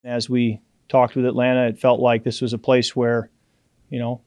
As we talked with Atlanta, it felt like this was a place where,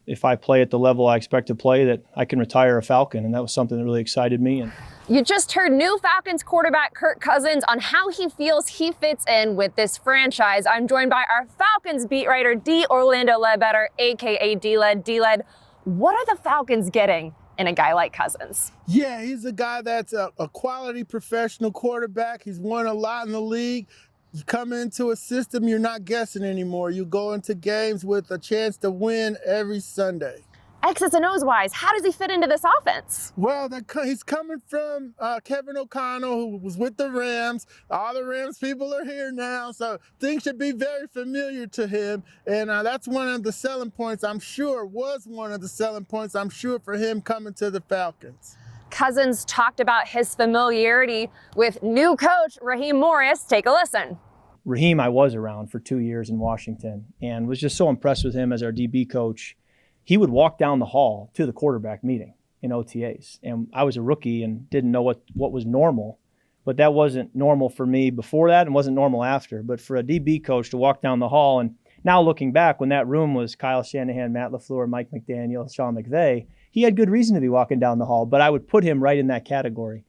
if I play at the level I expect to play, that I can retire a Falcon. And that was something that really excited me. And you just heard new Falcons quarterback Kirk Cousins on how he feels he fits in with this franchise. I'm joined by our Falcons beat writer, D. Orlando Ledbetter, a.k.a. D-Led. D-Led, what are the Falcons getting in a guy like Cousins? Yeah, he's a guy that's a quality professional quarterback. He's won a lot in the league. You come into a system, you're not guessing anymore. You go into games with a chance to win every Sunday. X's and O's wise, how does he fit into this offense? Well, he's coming from Kevin O'Connell, who was with the Rams. All the Rams people are here now, so things should be very familiar to him. And that's one of the selling points, I'm sure, for him coming to the Falcons. Cousins talked about his familiarity with new coach Raheem Morris. Take a listen. Raheem, I was around for 2 years in Washington and was just so impressed with him as our DB coach. He would walk down the hall to the quarterback meeting in OTAs. And I was a rookie and didn't know what was normal, but that wasn't normal for me before that and wasn't normal after. But for a DB coach to walk down the hall, and now looking back, when that room was Kyle Shanahan, Matt LaFleur, Mike McDaniel, Sean McVay, he had good reason to be walking down the hall, but I would put him right in that category.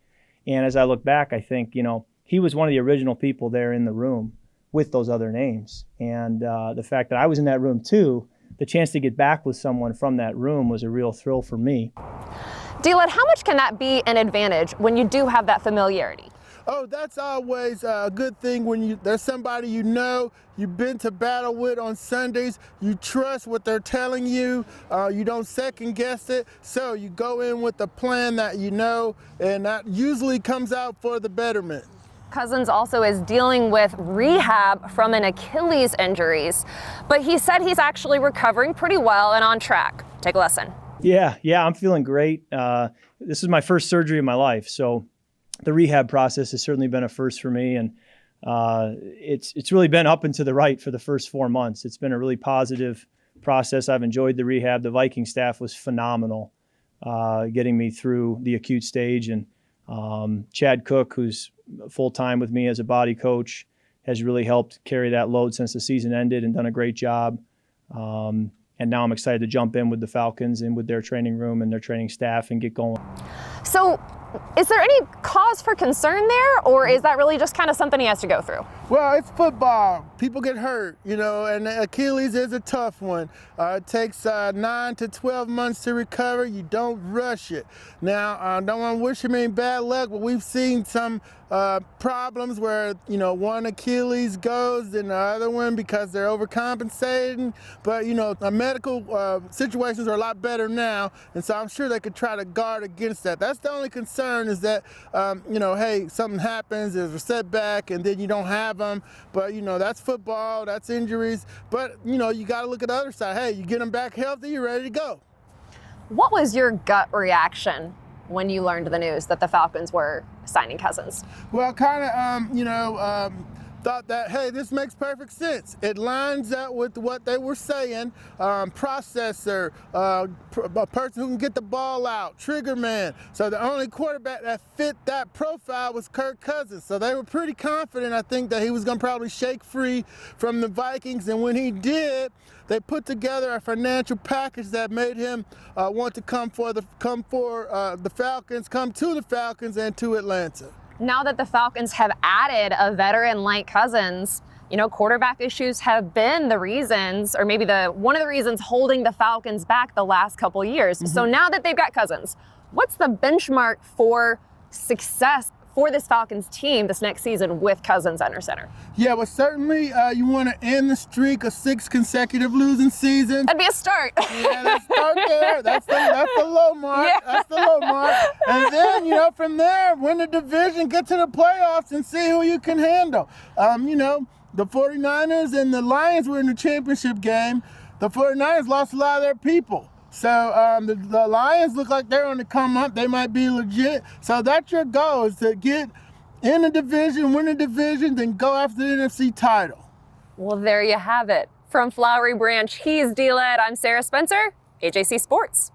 And as I look back, I think, he was one of the original people there in the room with those other names. And the fact that I was in that room too, the chance to get back with someone from that room was a real thrill for me. D-Led, how much can that be an advantage when you do have that familiarity? Oh, that's always a good thing when there's somebody you've been to battle with on Sundays, you trust what they're telling you, you don't second guess it, so you go in with a plan that you know, and that usually comes out for the betterment. Cousins also is dealing with rehab from an Achilles injuries, but he said he's actually recovering pretty well and on track. Take a listen. Yeah, I'm feeling great. This is my first surgery of my life, so the rehab process has certainly been a first for me, and it's really been up and to the right for the first 4 months. It's been a really positive process. I've enjoyed the rehab. The Viking staff was phenomenal, getting me through the acute stage, and Chad Cook, who's full-time with me as a body coach, has really helped carry that load since the season ended and done a great job. And now I'm excited to jump in with the Falcons and with their training room and their training staff and get going. So is there any cause for concern there, or is that really just kind of something he has to go through? Well, it's football. People get hurt, and Achilles is a tough one. It takes 9 to 12 months to recover. You don't rush it. Now, I don't want to wish him any bad luck, but we've seen some problems where, one Achilles goes and the other one because they're overcompensating. But, medical situations are a lot better now, and so I'm sure they could try to guard against that. That's the only concern is that, hey, something happens, there's a setback, and then you don't have them. But, that's football, that's injuries. But, you got to look at the other side. Hey, you get them back healthy, you're ready to go. What was your gut reaction when you learned the news that the Falcons were signing Cousins? Well, kind of, thought that, hey, this makes perfect sense. It lines up with what they were saying. Processor, a person who can get the ball out, trigger man. So the only quarterback that fit that profile was Kirk Cousins. So they were pretty confident, I think, that he was going to probably shake free from the Vikings. And when he did, they put together a financial package that made him want to come to the Falcons and to Atlanta. Now that the Falcons have added a veteran like Cousins, quarterback issues have been the reasons, or maybe one of the reasons holding the Falcons back the last couple years. Mm-hmm. So now that they've got Cousins, what's the benchmark for success for this Falcons team this next season with Cousins under center? Yeah, well, certainly you want to end the streak of 6 consecutive losing seasons. That'd be a start. Yeah, let's start there. That's the low mark. Yeah. That's the low mark. And then, from there, win the division, get to the playoffs, and see who you can handle. The 49ers and the Lions were in the championship game. The 49ers lost a lot of their people. So the Lions look like they're on the come up. They might be legit. So that's your goal, is to get in the division, win the division, then go after the NFC title. Well, there you have it. From Flowery Branch, he's D-Led. I'm Sarah Spencer, AJC Sports.